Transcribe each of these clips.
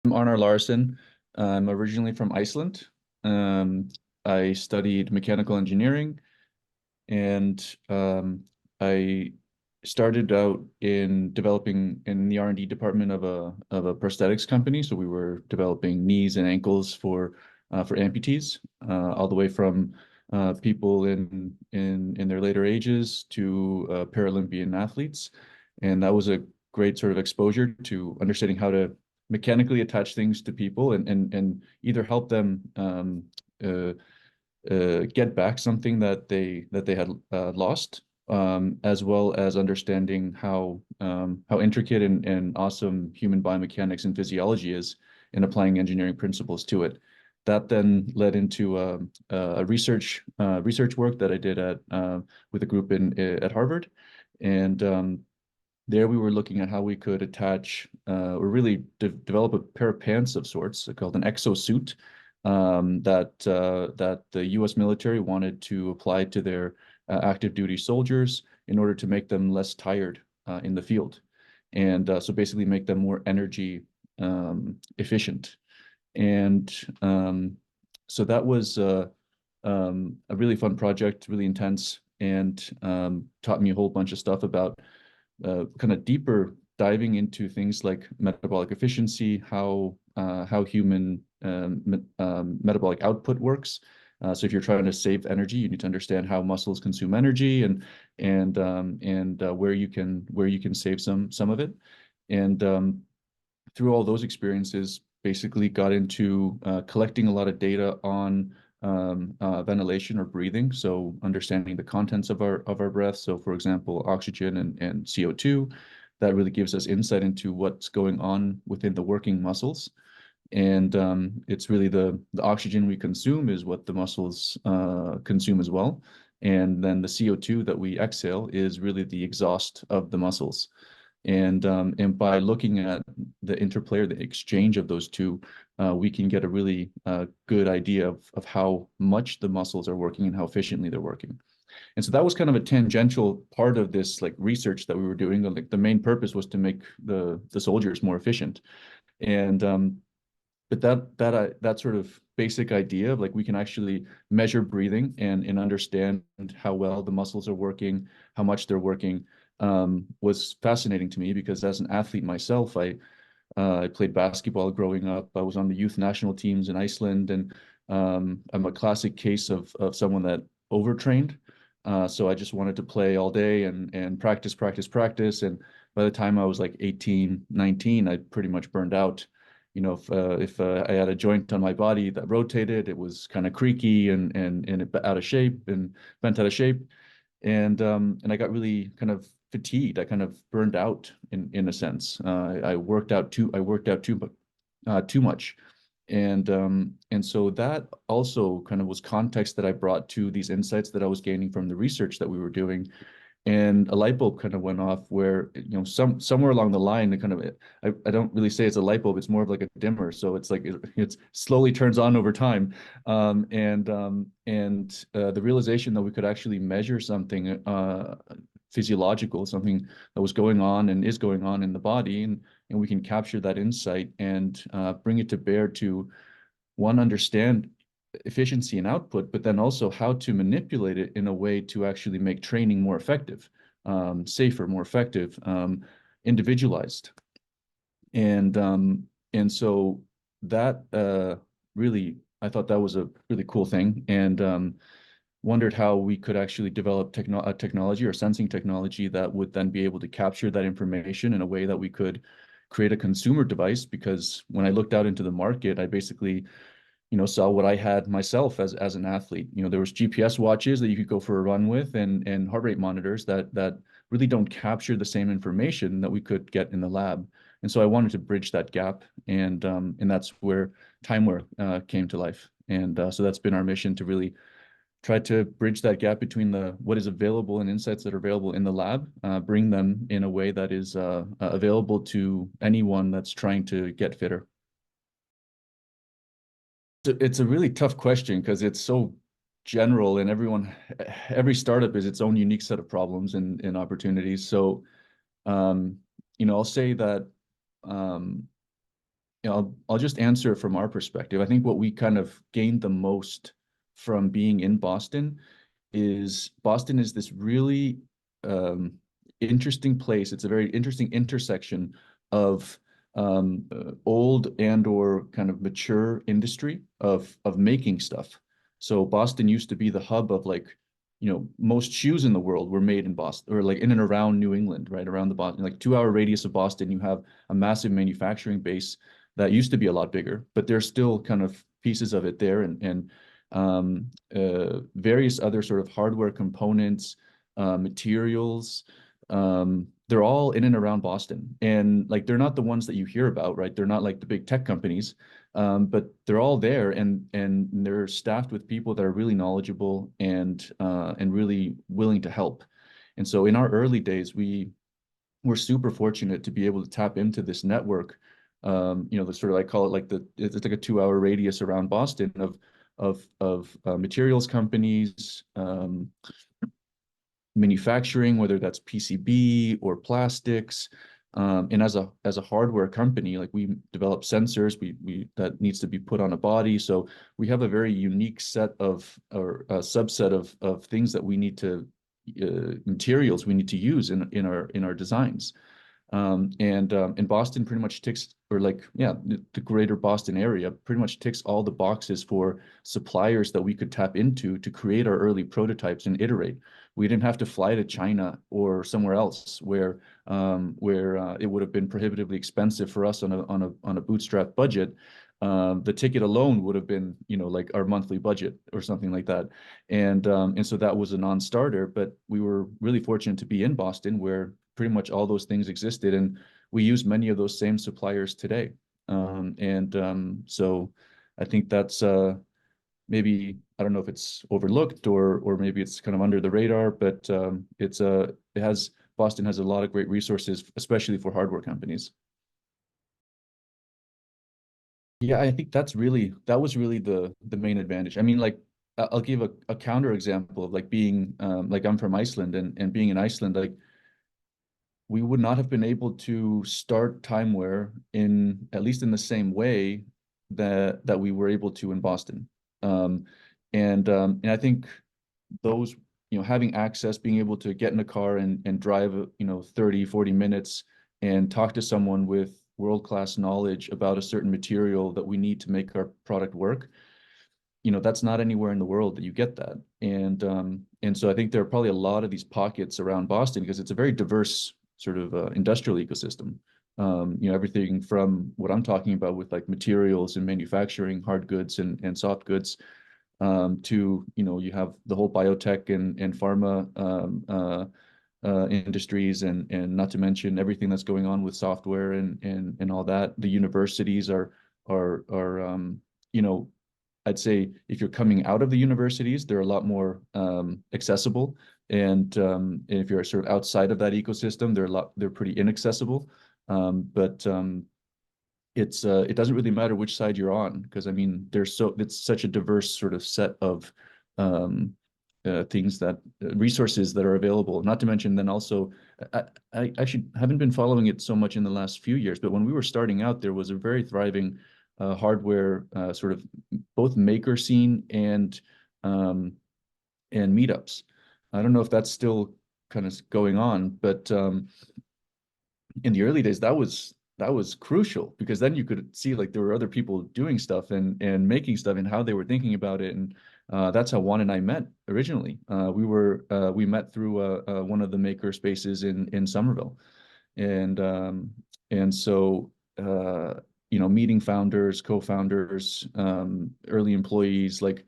I'm Arnar Larusson. I'm originally from Iceland. Um, I studied mechanical engineering, and I started out in developing in the R&D department of a prosthetics company. So we were developing knees and ankles for amputees, all the way from people in their later ages to Paralympian athletes, and that was a great sort of exposure to understanding how to mechanically attach things to people and either help them uh, get back something that they had lost, as well as understanding how intricate and awesome human biomechanics and physiology is, and applying engineering principles to it. That then led into a research work that I did at with a group in at Harvard, and there we were looking at how we could attach or really develop a pair of pants of sorts called an exosuit, that the U.S. military wanted to apply to their active duty soldiers in order to make them less tired in the field, and so basically make them more energy efficient. And so that was a really fun project, really intense, and taught me a whole bunch of stuff about kind of deeper diving into things like metabolic efficiency, how human metabolic output works. So if you're trying to save energy, you need to understand how muscles consume energy, and where you can save some of it. And through all those experiences, basically got into collecting a lot of data on ventilation or breathing. So understanding the contents of our breath. So for example, oxygen and CO2, that really gives us insight into what's going on within the working muscles. And it's really the oxygen we consume is what the muscles consume as well. And then the CO2 that we exhale is really the exhaust of the muscles. And by looking at the interplay or the exchange of those two, we can get a really good idea of how much the muscles are working and how efficiently they're working. And so that was kind of a tangential part of this like research that we were doing. Like the main purpose was to make the soldiers more efficient. And but that sort of basic idea of like we can actually measure breathing and understand how well the muscles are working, how much they're working, was fascinating to me because as an athlete myself, I played basketball growing up. I was on the youth national teams in Iceland, and I'm a classic case of someone that overtrained. So I just wanted to play all day and practice, practice, practice. And by the time I was like 18, 19, I pretty much burned out. If I had a joint on my body that rotated, it was kind of creaky and out of shape and bent out of shape, and I got really kind of fatigued. I kind of burned out in a sense. I worked out too much, and so that also kind of was context that I brought to these insights that I was gaining from the research that we were doing, and a light bulb kind of went off where somewhere along the line it kind of I don't really say it's a light bulb, it's more of like a dimmer, so it's like it slowly turns on over time, and the realization that we could actually measure something physiological, something that was going on and is going on in the body, and we can capture that insight and bring it to bear to one, understand efficiency and output, but then also how to manipulate it in a way to actually make training more effective, safer, more effective, individualized. And so that really, I thought that was a really cool thing, and wondered how we could actually develop technology or sensing technology that would then be able to capture that information in a way that we could create a consumer device. Because when I looked out into the market, I basically saw what I had myself as an athlete. There was GPS watches that you could go for a run with, and heart rate monitors that really don't capture the same information that we could get in the lab. And so I wanted to bridge that gap, and that's where Tyme Wear came to life. And so that's been our mission, to really try to bridge that gap between the what is available and insights that are available in the lab, bring them in a way that is available to anyone that's trying to get fitter. It's a really tough question because it's so general, and every startup is its own unique set of problems and opportunities. So, I'll say that um, I'll just answer it from our perspective. I think what we kind of gained the most from being in Boston is this really um, interesting place. It's a very interesting intersection of old and or kind of mature industry of making stuff. So Boston used to be the hub of like, most shoes in the world were made in Boston or like in and around New England, right around the Boston, like 2 hour radius of Boston. You have a massive manufacturing base that used to be a lot bigger, but there's still kind of pieces of it there and various other sort of hardware components, materials. They're all in and around Boston. And like they're not the ones that you hear about, right? They're not like the big tech companies, but they're all there and they're staffed with people that are really knowledgeable and really willing to help. And so in our early days, we're super fortunate to be able to tap into this network. The sort of I call it like it's like a 2 hour radius around Boston of materials companies, manufacturing, whether that's PCB or plastics. And as a hardware company, like we develop sensors, we that needs to be put on a body. So we have a very unique set of or a subset of things that we need to materials we need to use in our designs. And Boston pretty much ticks, or like, yeah, the greater Boston area pretty much ticks all the boxes for suppliers that we could tap into to create our early prototypes and iterate. We didn't have to fly to China or somewhere else where it would have been prohibitively expensive for us on a bootstrap budget. The ticket alone would have been, like our monthly budget or something like that. And so that was a non-starter, but we were really fortunate to be in Boston where pretty much all those things existed, and we use many of those same suppliers today. So I think that's maybe, I don't know if it's overlooked or maybe it's kind of under the radar, but Boston has a lot of great resources, especially for hardware companies. Yeah, I think that was really the main advantage. I mean, like I'll give a counter example of like being like I'm from Iceland and being in Iceland, like we would not have been able to start Tyme Wear in at least in the same way that we were able to in Boston. Um, and I think those, having access, being able to get in a car and drive, 30, 40 minutes and talk to someone with world-class knowledge about a certain material that we need to make our product work, that's not anywhere in the world that you get that. And so I think there are probably a lot of these pockets around Boston because it's a very diverse sort of industrial ecosystem. Everything from what I'm talking about with like materials and manufacturing, hard goods and soft goods, to, you have the whole biotech and pharma industries and not to mention everything that's going on with software and all that. The universities are I'd say if you're coming out of the universities, they're a lot more accessible, and if you're sort of outside of that ecosystem, they're pretty inaccessible. But it doesn't really matter which side you're on because I mean it's such a diverse sort of set of um, things that resources that are available. Not to mention then also I actually haven't been following it so much in the last few years, but when we were starting out, there was a very thriving hardware sort of both maker scene and meetups. I don't know if that's still kind of going on, but in the early days, that was crucial because then you could see like there were other people doing stuff and making stuff and how they were thinking about it, and that's how Juan and I met originally. We met through one of the maker spaces in Somerville, and so meeting founders, co-founders, early employees, like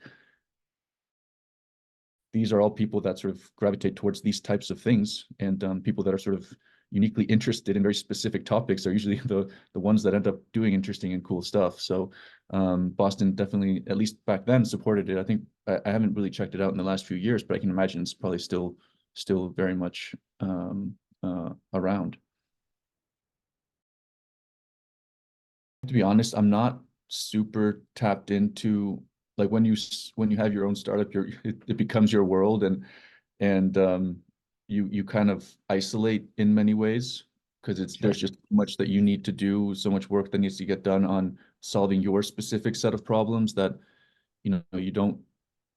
these are all people that sort of gravitate towards these types of things, and people that are sort of uniquely interested in very specific topics are usually the ones that end up doing interesting and cool stuff. So Boston definitely, at least back then, supported it. I think I haven't really checked it out in the last few years, but I can imagine it's probably still very much around. To be honest, I'm not super tapped into like when you have your own startup, it becomes your world, and you kind of isolate in many ways because Sure. there's just so much that you need to do, so much work that needs to get done on solving your specific set of problems that you don't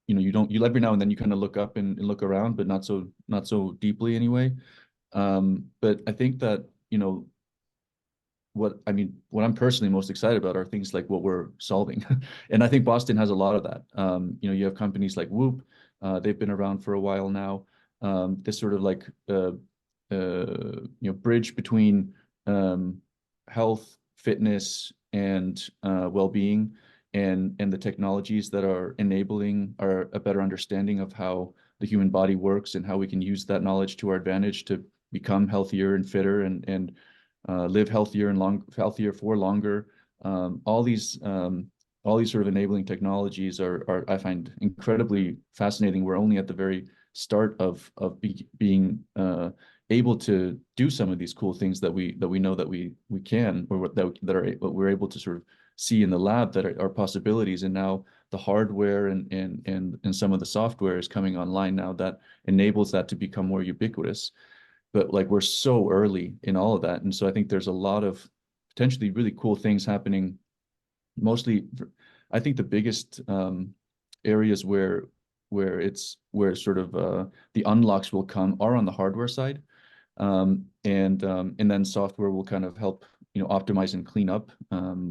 you every now and then you kind of look up and look around, but not so deeply anyway. But I think that what I'm personally most excited about are things like what we're solving. And I think Boston has a lot of that. You have companies like Whoop, they've been around for a while now. This sort of like bridge between health, fitness, and well-being, and the technologies that are enabling a better understanding of how the human body works and how we can use that knowledge to our advantage to become healthier and fitter and live healthier for longer. All these sort of enabling technologies are I find incredibly fascinating. We're only at the very start of being able to do some of these cool things that we know that we can, or that we're able to sort of see in the lab that are possibilities. And now the hardware and some of the software is coming online now that enables that to become more ubiquitous. But like we're so early in all of that, and so I think there's a lot of potentially really cool things happening. Mostly, I think the biggest areas where sort of the unlocks will come are on the hardware side, and then software will kind of help optimize and clean up,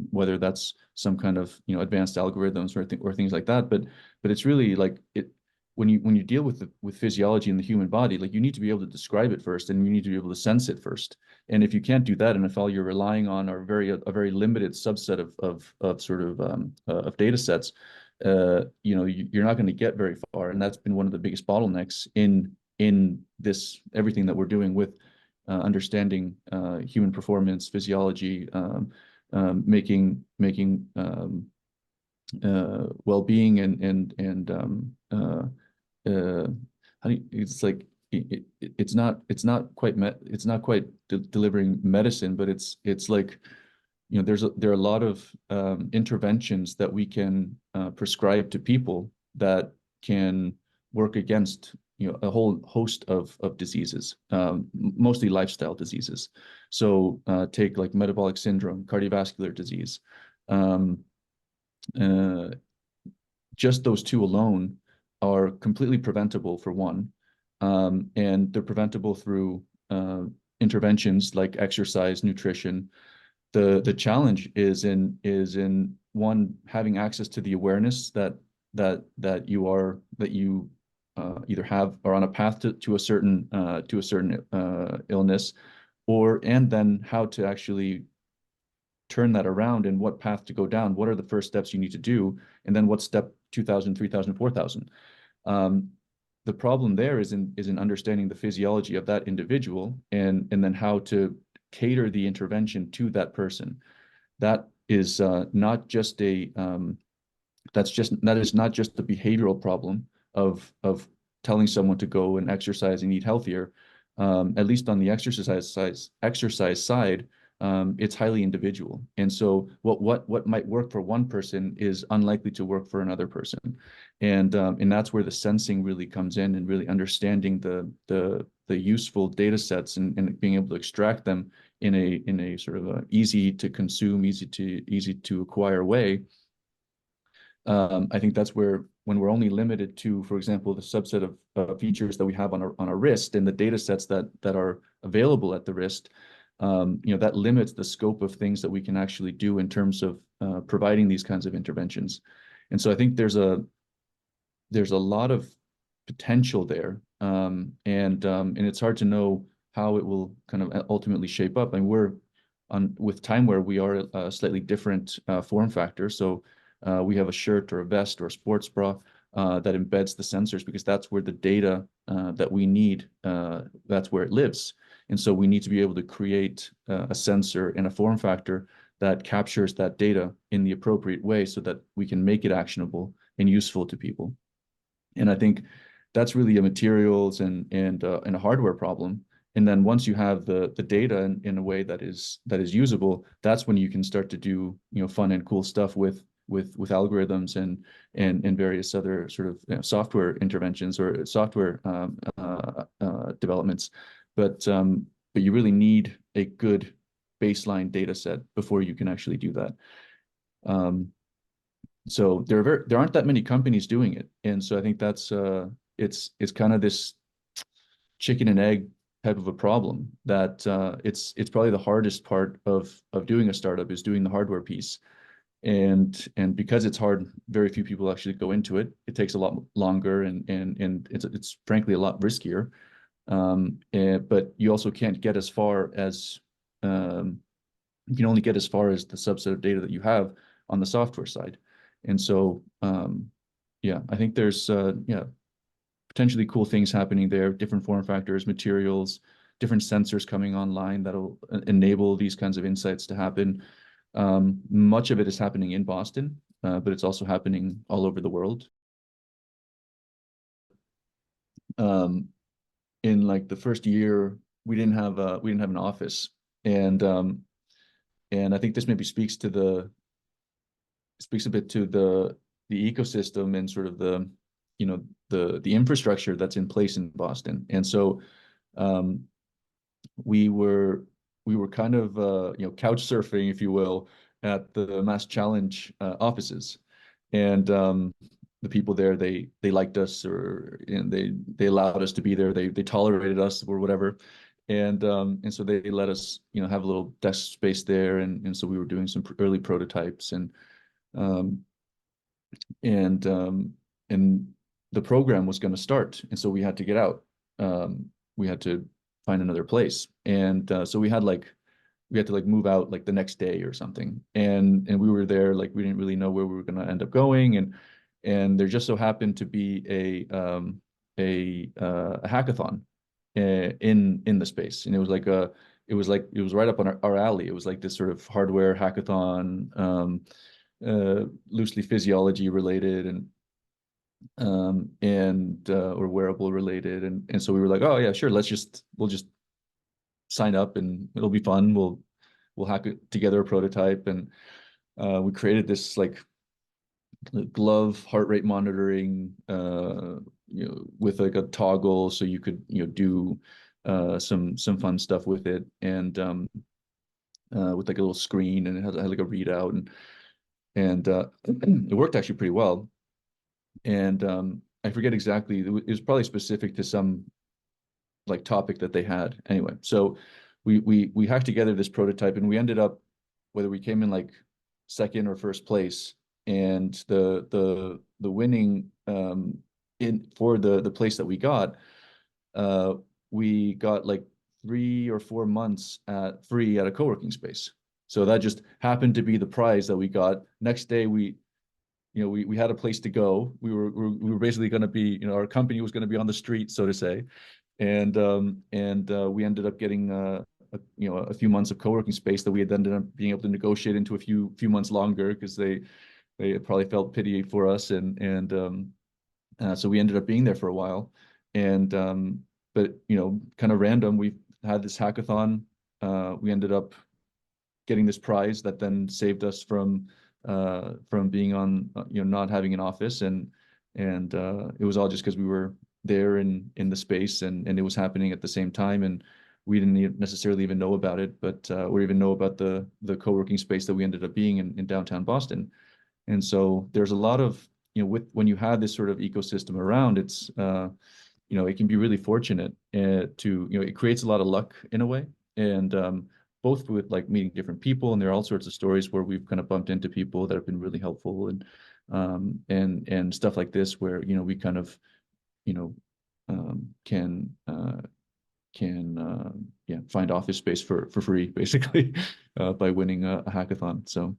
whether that's some kind of advanced algorithms or things like that. But it's really like it when you deal with physiology in the human body, like you need to be able to describe it first, and you need to be able to sense it first. And if you can't do that, and if all you're relying on are a very limited subset of sort of data sets, you're not going to get very far. And that's been one of the biggest bottlenecks in this everything that we're doing with understanding human performance, physiology, making well-being uh, it's like it's not quite delivering medicine, but it's like there are a lot of interventions that we can prescribe to people that can work against a whole host of diseases, mostly lifestyle diseases. So take like metabolic syndrome, cardiovascular disease. Um, uh, just those two alone are completely preventable for one, and they're preventable through interventions like exercise, nutrition. The challenge is in one, having access to the awareness that you either have are on a path to a certain illness, and then how to actually turn that around and what path to go down. What are the first steps you need to do? And then what step 2,000, 3,000, 4,000. Um, the problem there is in understanding the physiology of that individual, and then how to cater the intervention to that person. That is not just a that is not just the behavioral problem of telling someone to go and exercise and eat healthier. At least on the exercise side, it's highly individual. And so what might work for one person is unlikely to work for another person. And that's where the sensing really comes in, and really understanding the useful data sets, and being able to extract them in a sort of a easy to consume, easy to acquire way. I think that's where, when we're only limited to, for example, the subset of features that we have on our wrist, and the data sets that are available at the wrist, that limits the scope of things that we can actually do in terms of providing these kinds of interventions. And so I think there's a lot of potential there, and it's hard to know how it will kind of ultimately shape up. And we're on with Tyme Wear, we are a slightly different form factor. So we have a shirt or a vest or a sports bra that embeds the sensors, because that's where the data that we need, that's where it lives. And so we need to be able to create a sensor and a form factor that captures that data in the appropriate way, so that we can make it actionable and useful to people. And I think that's really a materials and a hardware problem. And then once you have the data in a way that is usable, that's when you can start to do fun and cool stuff with algorithms and various other sort of software interventions or software developments. But you really need a good baseline data set before you can actually do that. So there aren't that many companies doing it, and so I think that's it's kind of this chicken and egg type of a problem that it's probably the hardest part of doing a startup is doing the hardware piece. And because it's hard, very few people actually go into it. It takes a lot longer, and it's frankly a lot riskier. But you also can't get as far as you can only get as far as the subset of data that you have on the software side. And so yeah, I think there's yeah, potentially cool things happening there, different form factors, materials, different sensors coming online that'll enable these kinds of insights to happen. Much of it is happening in Boston, but it's also happening all over the world. In like the first year, we didn't have an office, and and I think this maybe speaks a bit to the ecosystem and sort of the the infrastructure that's in place in Boston. And so um, we were kind of couch surfing, if you will, at the Mass Challenge offices, and the people there they liked us, or and they allowed us to be there. They tolerated us or whatever, and so they let us have a little desk space there, and so we were doing some early prototypes, um, and and the program was going to start, and so we had to get out. We had to find another place, and so we had to like move out like the next day or something, and we were there like we didn't really know where we were going to end up going, and there just so happened to be a hackathon in the space, and it was right up on our alley. It was like this sort of hardware hackathon, loosely physiology related, and or wearable related, and so we were like, oh yeah, sure, we'll just sign up and it'll be fun. We'll hack it together a prototype, and we created this like glove heart rate monitoring, with like a toggle, so you could do some fun stuff with it, and with like a little screen, and it had like a readout, and it worked actually pretty well. And I forget exactly. It was probably specific to some like topic that they had. Anyway, so we hacked together this prototype, and we ended up, whether we came in like second or first place, and the winning in for the place that uh we got like 3 or 4 months at free at a co-working space. So that just happened to be the prize that we got. Next day we had a place to go. We were basically going to be, our company was going to be on the street, so to say, and we ended up getting a few months of co-working space that we had ended up being able to negotiate into a few months longer, because they probably felt pity for us, and so we ended up being there for a while, and but kind of random, we had this hackathon. We ended up getting this prize that then saved us from being on, not having an office, and it was all just because we were there in the space, and it was happening at the same time, and we didn't necessarily even know about it, but or even know about the co-working space that we ended up being in downtown Boston. And so there's a lot of, when you have this sort of ecosystem around, it's it can be really fortunate to, it creates a lot of luck in a way, and both with like meeting different people, and there are all sorts of stories where we've kind of bumped into people that have been really helpful, and stuff like this where we kind of you know can yeah, find office space for free basically by winning a hackathon. So